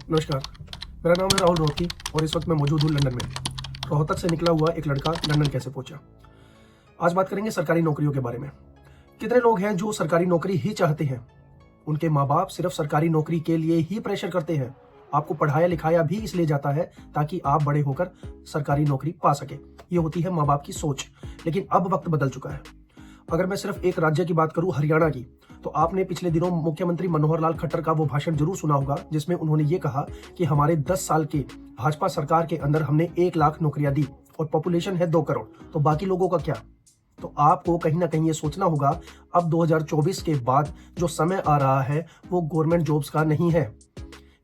नमस्कार। मेरा नाम है राहुल रोहतगी और इस वक्त मैं मौजूद हूँ लंदन में। रोहतक से निकला हुआ एक लड़का लंदन कैसे पहुंचा। आज बात करेंगे सरकारी नौकरियों के बारे में। कितने लोग हैं जो सरकारी नौकरी ही चाहते हैं, उनके माँ बाप सिर्फ सरकारी नौकरी के लिए ही प्रेशर करते हैं। आपको पढ़ाया लिखाया भी इसलिए जाता है ताकि आप बड़े होकर सरकारी नौकरी पा सके। ये होती है माँ बाप की सोच। लेकिन अब वक्त बदल चुका है। अगर मैं सिर्फ एक राज्य की बात करूं, हरियाणा की, तो आपने पिछले दिनों मुख्यमंत्री मनोहर लाल खट्टर का वो भाषण जरूर सुना होगा जिसमें उन्होंने ये कहा कि हमारे 10 साल के भाजपा सरकार के अंदर हमने 1 लाख नौकरियां दी और पॉपुलेशन है 2 करोड़, तो बाकी लोगों का क्या। तो आपको कहीं ना कहीं ये सोचना होगा, अब 2024 के बाद जो समय आ रहा है वो गवर्नमेंट जॉब्स का नहीं है।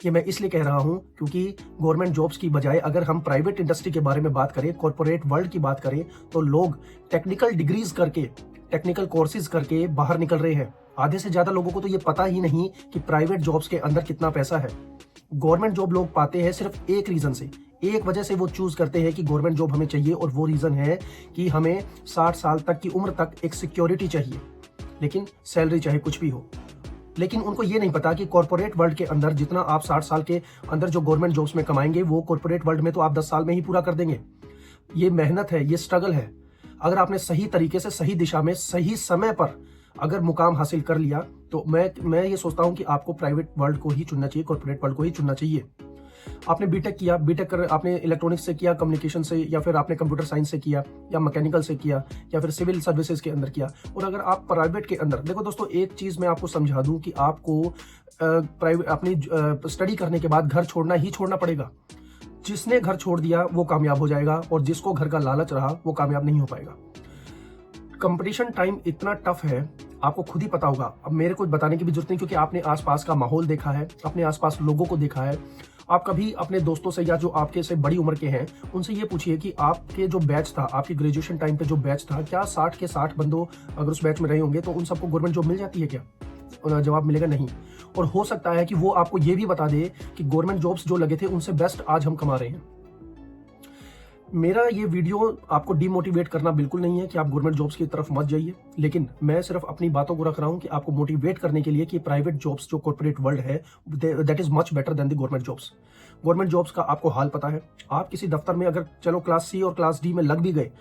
ये मैं इसलिए कह रहा हूं क्योंकि गवर्नमेंट जॉब्स की बजाय अगर हम प्राइवेट इंडस्ट्री के बारे में बात करें, कॉर्पोरेट वर्ल्ड की बात करें, तो लोग टेक्निकल डिग्रीज करके, टेक्निकल कोर्सेज करके बाहर निकल रहे हैं। आधे से ज्यादा लोगों को तो ये पता ही नहीं कि प्राइवेट जॉब्स के अंदर कितना पैसा है। गवर्नमेंट जॉब लोग पाते हैं सिर्फ एक रीजन से, एक वजह से वो चूज करते हैं कि गवर्नमेंट जॉब हमें चाहिए, और वो रीजन है कि हमें 60 साल तक की उम्र तक एक सिक्योरिटी चाहिए, लेकिन सैलरी चाहे कुछ भी हो। लेकिन उनको ये नहीं पता कि कॉर्पोरेट वर्ल्ड के अंदर जितना आप 60 साल के अंदर जो गवर्नमेंट जॉब्स में कमाएंगे वो कॉर्पोरेट वर्ल्ड में तो आप 10 साल में ही पूरा कर देंगे। ये मेहनत है, ये स्ट्रगल है। अगर आपने सही तरीके से, सही दिशा में, सही समय पर अगर मुकाम हासिल कर लिया, तो मैं ये सोचता हूं कि आपको प्राइवेट वर्ल्ड को ही चुनना चाहिए, कॉर्पोरेट वर्ल्ड को ही चुनना चाहिए। आपने बीटेक किया, बीटेक कर आपने इलेक्ट्रॉनिक्स से किया, कम्युनिकेशन से, या फिर आपने कंप्यूटर साइंस से किया, या मैकेनिकल से किया, या फिर सिविल सर्विसेज के अंदर किया, और अगर आप प्राइवेट के अंदर देखो दोस्तों, एक चीज मैं आपको समझा दूं कि आपको प्राइवेट अपनी स्टडी करने के बाद घर छोड़ना ही छोड़ना पड़ेगा। जिसने घर छोड़ दिया वो कामयाब हो जाएगा, और जिसको घर का लालच रहा वो कामयाब नहीं हो पाएगा। कंपटीशन टाइम इतना टफ है, आपको खुद ही पता होगा। अब मेरे को बताने की भी जरूरत नहीं, क्योंकि आपने आसपास का माहौल देखा है, अपने आसपास लोगों को देखा है। आप कभी अपने दोस्तों से या जो आपके से बड़ी उम्र के हैं उनसे ये पूछिए कि आपके जो बैच था, आपकी ग्रेजुएशन टाइम पे जो बैच था, क्या 60 के 60 बंदों अगर उस बैच में रहे होंगे तो उन सबको गवर्नमेंट जॉब मिल जाती है क्या? जवाब मिलेगा नहीं। और हो सकता है कि वो आपको ये भी बता दे कि गवर्नमेंट जॉब्स जो लगे थे उनसे बेस्ट आज हम कमा रहे हैं। मेरा ये वीडियो आपको डिमोटिवेट करना बिल्कुल नहीं है कि आप गवर्नमेंट जॉब्स की तरफ मत जाइए, लेकिन मैं सिर्फ अपनी बातों को रख रहा हूं कि आपको मोटिवेट करने के लिए कि प्राइवेट जॉब्स जो कॉर्पोरेट वर्ल्ड है that is much better than the government jobs. Government jobs का आपको हाल पता है। आप किसी दफ्तर में अगर चलो क्लास सी और क्लास डी में लग भी गए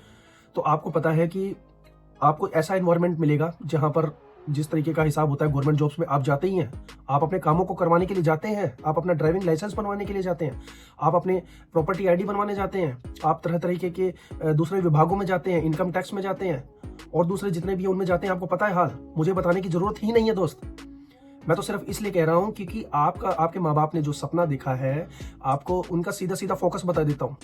तो आपको पता है कि आपको ऐसा एनवायरनमेंट मिलेगा जहां पर जिस तरीके का हिसाब होता है गवर्नमेंट जॉब्स में, आप जाते ही हैं, आप अपने कामों को करवाने के लिए जाते हैं, आप अपना ड्राइविंग लाइसेंस बनवाने के लिए जाते हैं, आप अपने प्रॉपर्टी आईडी बनवाने जाते हैं, आप तरह तरीके के दूसरे विभागों में जाते हैं, इनकम टैक्स में जाते हैं, और दूसरे जितने भी उनमें जाते हैं। आपको पता है हाल, मुझे बताने की जरूरत ही नहीं है दोस्त। मैं तो सिर्फ इसलिए कह रहा हूं क्योंकि आपके माँ बाप ने जो सपना देखा है, आपको उनका सीधा सीधा फोकस बता देता हूं।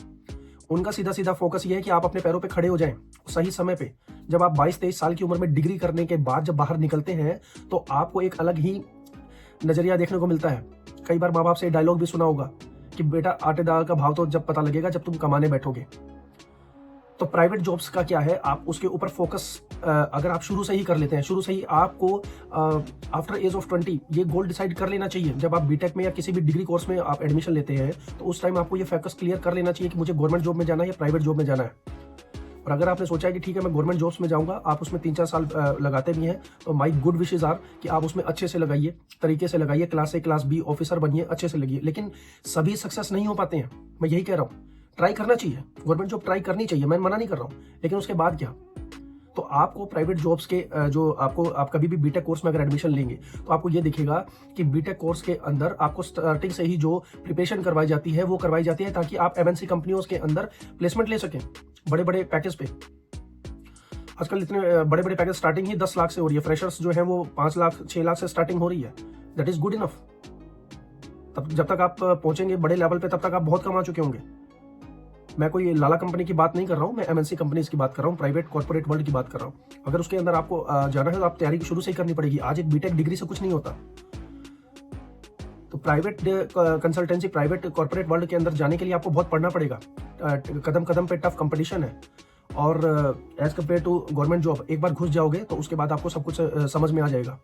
उनका सीधा सीधा फोकस ये है कि आप अपने पैरों पे खड़े हो जाएं सही समय पे। जब आप 22-23 साल की उम्र में डिग्री करने के बाद जब बाहर निकलते हैं तो आपको एक अलग ही नजरिया देखने को मिलता है। कई बार माँ बाप से डायलॉग भी सुना होगा कि बेटा आटे दाल का भाव तो जब पता लगेगा जब तुम कमाने बैठोगे। तो प्राइवेट जॉब्स का क्या है, आप उसके ऊपर फोकस अगर आप शुरू से ही कर लेते हैं, शुरू से ही आपको आफ्टर एज ऑफ 20 ये गोल डिसाइड कर लेना चाहिए। जब आप बीटेक में या किसी भी डिग्री कोर्स में आप एडमिशन लेते हैं तो उस टाइम आपको ये फोकस क्लियर कर लेना चाहिए कि मुझे गवर्नमेंट जॉब में जाना है या प्राइवेट जॉब में जाना है। और अगर आपने सोचा है कि ठीक है मैं गवर्नमेंट जॉब्स में जाऊंगा, आप उसमें 3-4 साल लगाते भी हैं, तो माई गुड विशेज आर कि आप उसमें अच्छे से लगाइए, तरीके से लगाइए, class A class B officer बनिए, अच्छे से लगिए। लेकिन सभी सक्सेस नहीं हो पाते हैं, मैं यही कह रहा हूँ। ट्राई करना चाहिए, गवर्नमेंट जॉब ट्राई करनी चाहिए, मैं मना नहीं कर रहा हूँ, लेकिन उसके बाद क्या। तो आपको प्राइवेट जॉब्स के जो आप कभी भी बीटेक कोर्स में अगर एडमिशन लेंगे तो आपको ये दिखेगा कि बीटेक कोर्स के अंदर आपको स्टार्टिंग से ही जो प्रिपरेशन करवाई जाती है वो करवाई जाती है ताकि आप एमएनसी कंपनियों के अंदर प्लेसमेंट ले सकें बड़े बड़े पैकेज पे। आजकल इतने बड़े बड़े पैकेज स्टार्टिंग ही 10 लाख से हो रही है। फ्रेशर्स जो है वो 5 लाख 6 लाख से स्टार्टिंग हो रही है। That is good enough. तब जब तक आप पहुंचेंगे बड़े लेवल पे तब तक आप बहुत कमा चुके होंगे। मैं कोई लाला कंपनी की बात नहीं कर रहा हूं, मैं एमएनसी कंपनीज की बात कर रहा हूं, प्राइवेट कॉर्पोरेट वर्ल्ड की बात कर रहा हूं। अगर उसके अंदर आपको जाना है तो आप तैयारी शुरू से ही करनी पड़ेगी। आज एक बीटेक डिग्री से कुछ नहीं होता। तो private consultancy, private corporate world के अंदर जाने के लिए आपको बहुत पढ़ना पड़ेगा। कदम कदम पे टफ कंपटीशन है, और as compare to government job एक बार घुस जाओगे तो उसके बाद आपको सब कुछ समझ में आ जाएगा।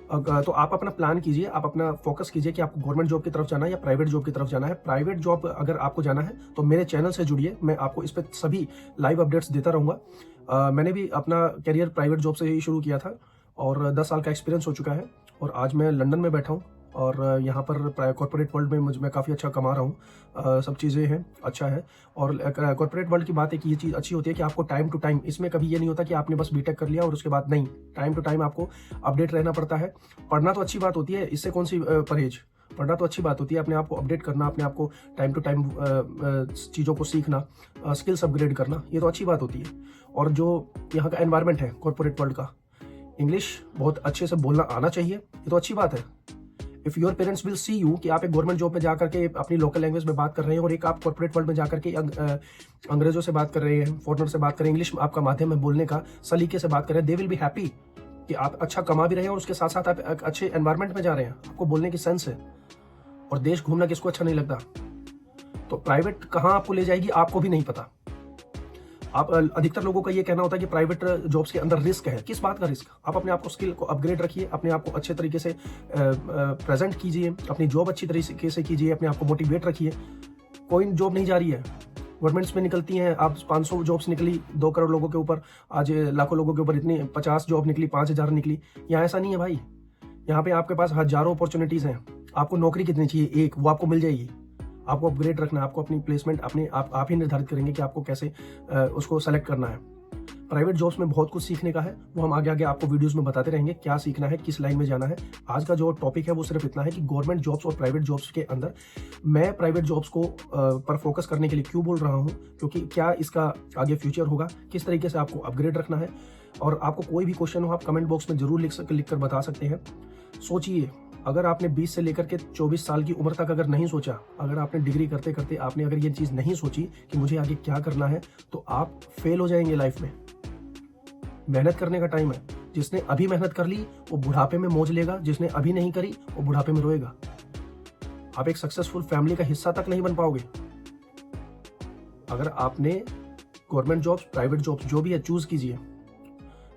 तो आप अपना प्लान कीजिए, आप अपना फोकस कीजिए कि आपको गवर्नमेंट जॉब की तरफ जाना है या प्राइवेट जॉब की तरफ जाना है। प्राइवेट जॉब अगर आपको जाना है तो मेरे चैनल से जुड़िए, मैं आपको इस पर सभी लाइव अपडेट्स देता रहूंगा। मैंने भी अपना करियर प्राइवेट जॉब से ही शुरू किया था और 10 साल का एक्सपीरियंस हो चुका है, और आज मैं लंदन में बैठा हूँ और यहाँ पर कॉर्पोरेट वर्ल्ड में मैं काफ़ी अच्छा कमा रहा हूँ, सब चीज़ें हैं, अच्छा है। और कॉर्पोरेट वर्ल्ड की बात है कि ये चीज़ अच्छी होती है कि आपको टाइम टू टाइम, इसमें कभी ये नहीं होता कि आपने बस बीटेक कर लिया और उसके बाद नहीं, टाइम टू टाइम आपको अपडेट रहना पड़ता है। पढ़ना तो अच्छी बात होती है, इससे कौन सी परहेज, पढ़ना तो अच्छी बात होती है, अपने आप को अपडेट करना, अपने आप को टाइम टू टाइम चीज़ों को सीखना, स्किल्स अपग्रेड करना, ये तो अच्छी बात होती है। और जो यहाँ का एनवायरनमेंट है कॉर्पोरेट वर्ल्ड का, इंग्लिश बहुत अच्छे से बोलना आना चाहिए, ये तो अच्छी बात है। If your parents will see you कि आप एक गवर्नमेंट जॉब में जाकर के अपनी लोकल लैंग्वेज में बात कर रहे हैं और एक आप कॉर्पोरेट वर्ल्ड में जाकर के अंग्रेजों से बात कर रहे हैं, फॉरनर से बात कर रहे हैं, इंग्लिश आपका माध्यम है बोलने का, सलीके से बात कर रहे हैं, दे विल बी हैप्पी कि आप अच्छा कमा भी रहे हैं और उसके साथ साथ आप एक अच्छे एनवायरनमेंट में जा रहे हैं, आपको बोलने की सेंस है। और देश घूमना किसको अच्छा नहीं लगता? तो प्राइवेट कहाँ आपको ले जाएगी आपको भी नहीं पता। आप अधिकतर लोगों का ये कहना होता है कि प्राइवेट जॉब्स के अंदर रिस्क है। किस बात का रिस्क? आप अपने आप को स्किल को अपग्रेड रखिए, अपने आप को अच्छे तरीके से प्रेजेंट कीजिए, अपनी जॉब अच्छी तरीके से कीजिए, अपने आप को मोटिवेट रखिए। कोई जॉब नहीं जा रही है, गवर्नमेंट्स में निकलती हैं, आप 500 जॉब्स निकली 2 करोड़ लोगों के ऊपर, आज लाखों लोगों के ऊपर इतनी 50 जॉब निकली, 5000 निकली। यहाँ ऐसा नहीं है भाई, यहाँ पे आपके पास हजारों अपॉर्चुनिटीज हैं। आपको नौकरी कितनी चाहिए? एक, वो आपको मिल जाएगी। आपको अपग्रेड रखना है, आपको अपनी प्लेसमेंट अपने आप ही निर्धारित करेंगे कि आपको कैसे उसको सेलेक्ट करना है। प्राइवेट जॉब्स में बहुत कुछ सीखने का है, वो हम आगे आगे आपको वीडियोस में बताते रहेंगे क्या सीखना है, किस लाइन में जाना है। आज का जो टॉपिक है वो सिर्फ इतना है कि गवर्नमेंट जॉब्स और प्राइवेट जॉब्स के अंदर मैं प्राइवेट जॉब्स को पर फोकस करने के लिए क्यों बोल रहा हूँ, क्योंकि क्या इसका आगे फ्यूचर होगा, किस तरीके से आपको अपग्रेड रखना है। और आपको कोई भी क्वेश्चन हो आप कमेंट बॉक्स में जरूर लिख कर बता सकते हैं। सोचिए, अगर आपने 20 से लेकर के 24 साल की उम्र तक अगर नहीं सोचा, अगर आपने डिग्री करते करते आपने अगर ये चीज़ नहीं सोची कि मुझे आगे क्या करना है, तो आप फेल हो जाएंगे लाइफ में। मेहनत करने का टाइम है। जिसने अभी मेहनत कर ली वो बुढ़ापे में मौज लेगा, जिसने अभी नहीं करी वो बुढ़ापे में रोएगा। आप एक सक्सेसफुल फैमिली का हिस्सा तक नहीं बन पाओगे। अगर आपने गवर्नमेंट जॉब्स, प्राइवेट जॉब्स जो भी है चूज कीजिए।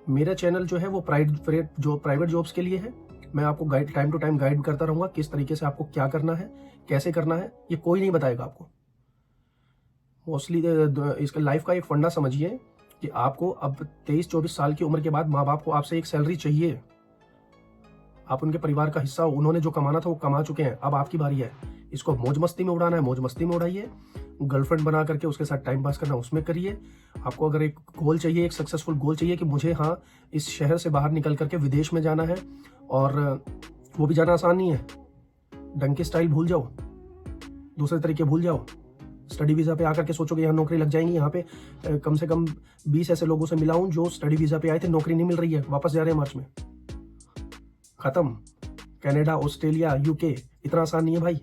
मेरा चैनल जो है वो प्राइवेट जॉब्स के लिए है। मैं आपको टाइम टू टाइम गाइड करता रहूंगा किस तरीके से आपको क्या करना है, कैसे करना है, ये कोई नहीं बताएगा आपको। मोस्टली इसका लाइफ का एक फंडा समझिए कि आपको अब 23-24 साल की उम्र के बाद माँ बाप को आपसे एक सैलरी चाहिए। आप उनके परिवार का हिस्सा हो, उन्होंने जो कमाना था वो कमा चुके हैं, अब आपकी बारी है। इसको मौज मस्ती में उड़ाना है, मौज मस्ती में उड़ाइए। गर्लफ्रेंड बना करके उसके साथ टाइम पास करना, उसमें करिए। आपको अगर एक गोल चाहिए, एक सक्सेसफुल गोल चाहिए कि मुझे इस शहर से बाहर निकल करके विदेश में जाना है, और वो भी जाना आसान नहीं है। डंकी स्टाइल भूल जाओ, दूसरे तरीके भूल जाओ। स्टडी वीज़ा पे आकर के सोचोगे यहाँ नौकरी लग जाएंगी। यहाँ पे कम से कम 20 ऐसे लोगों से मिला हूं जो स्टडी वीज़ा पे आए थे, नौकरी नहीं मिल रही है, वापस जा रहे हैं मार्च में। खत्म। कनाडा, ऑस्ट्रेलिया, यूके, इतना आसान नहीं है भाई।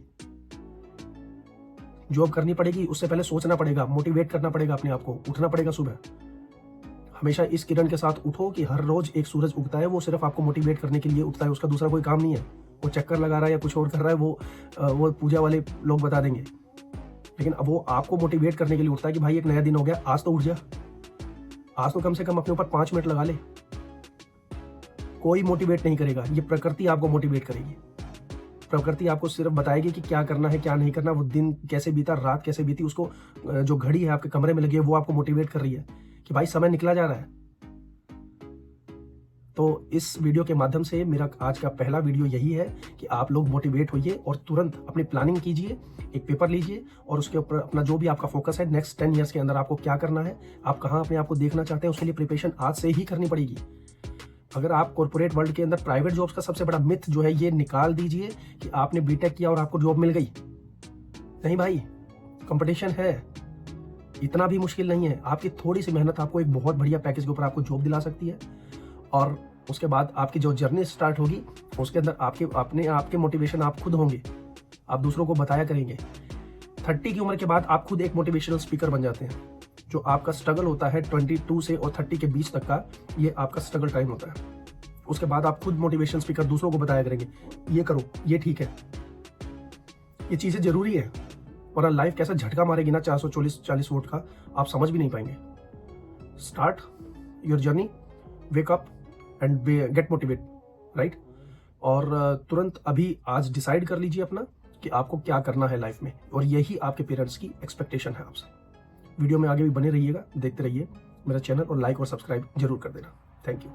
जॉब करनी पड़ेगी, उससे पहले सोचना पड़ेगा, मोटिवेट करना पड़ेगा अपने आप को, उठना पड़ेगा सुबह। हमेशा इस किरण के साथ उठो कि हर रोज एक सूरज उगता है, वो सिर्फ आपको मोटिवेट करने के लिए उगता है, उसका दूसरा कोई काम नहीं है। वो चक्कर लगा रहा है या कुछ और कर रहा है, वो पूजा वाले लोग बता देंगे। लेकिन अब वो आपको मोटिवेट करने के लिए उठता है कि भाई एक नया दिन हो गया, आज तो उठ जा, आज तो कम से कम अपने ऊपर 5 मिनट लगा ले। कोई मोटिवेट नहीं करेगा, ये प्रकृति आपको मोटिवेट करेगी। प्रकृति आपको सिर्फ बताएगी कि क्या करना है, क्या नहीं करना। वो दिन कैसे बीता, रात कैसे बीती, उसको जो घड़ी है आपके कमरे में लगी है वो आपको मोटिवेट कर रही है कि भाई समय निकला जा रहा है। तो इस वीडियो के माध्यम से मेरा आज का पहला वीडियो यही है कि आप लोग मोटिवेट होइए और तुरंत अपनी प्लानिंग कीजिए, एक पेपर लीजिए और उसके ऊपर अपना जो भी आपका फोकस है नेक्स्ट 10 ईयर्स के अंदर आपको क्या करना है, आप कहाँ अपने आप को देखना चाहते हैं, उसके लिए प्रिपरेशन आज से ही करनी पड़ेगी। अगर आप कॉर्पोरेट वर्ल्ड के अंदर प्राइवेट जॉब्स का सबसे बड़ा मिथ जो है ये निकाल दीजिए कि आपने बीटेक किया और आपको जॉब मिल गई। नहीं भाई, कंपटीशन है, इतना भी मुश्किल नहीं है। आपकी थोड़ी सी मेहनत आपको एक बहुत बढ़िया पैकेज के ऊपर आपको जॉब दिला सकती है। और उसके बाद आपकी जो जर्नी स्टार्ट होगी उसके अंदर आपके मोटिवेशन आप खुद होंगे, आप दूसरों को बताया करेंगे। 30 की उम्र के बाद आप खुद एक मोटिवेशनल स्पीकर बन जाते हैं। जो आपका स्ट्रगल होता है 22 से और 30 के बीच तक का, ये आपका स्ट्रगल टाइम होता है। उसके बाद आप खुद मोटिवेशन स्पीकर दूसरों को बताया करेंगे, ये करो, ये ठीक है, ये चीजें जरूरी है। और लाइफ कैसा झटका मारेगी ना 440 वोल्ट का, आप समझ भी नहीं पाएंगे। Start your journey, wake up and get motivate, right. और तुरंत अभी आज डिसाइड कर लीजिए अपना कि आपको क्या करना है लाइफ में, और यही आपके पेरेंट्स की एक्सपेक्टेशन है आपसे। वीडियो में आगे भी बने रहिएगा, देखते रहिए मेरा चैनल, और लाइक और सब्सक्राइब जरूर कर देना। Thank you.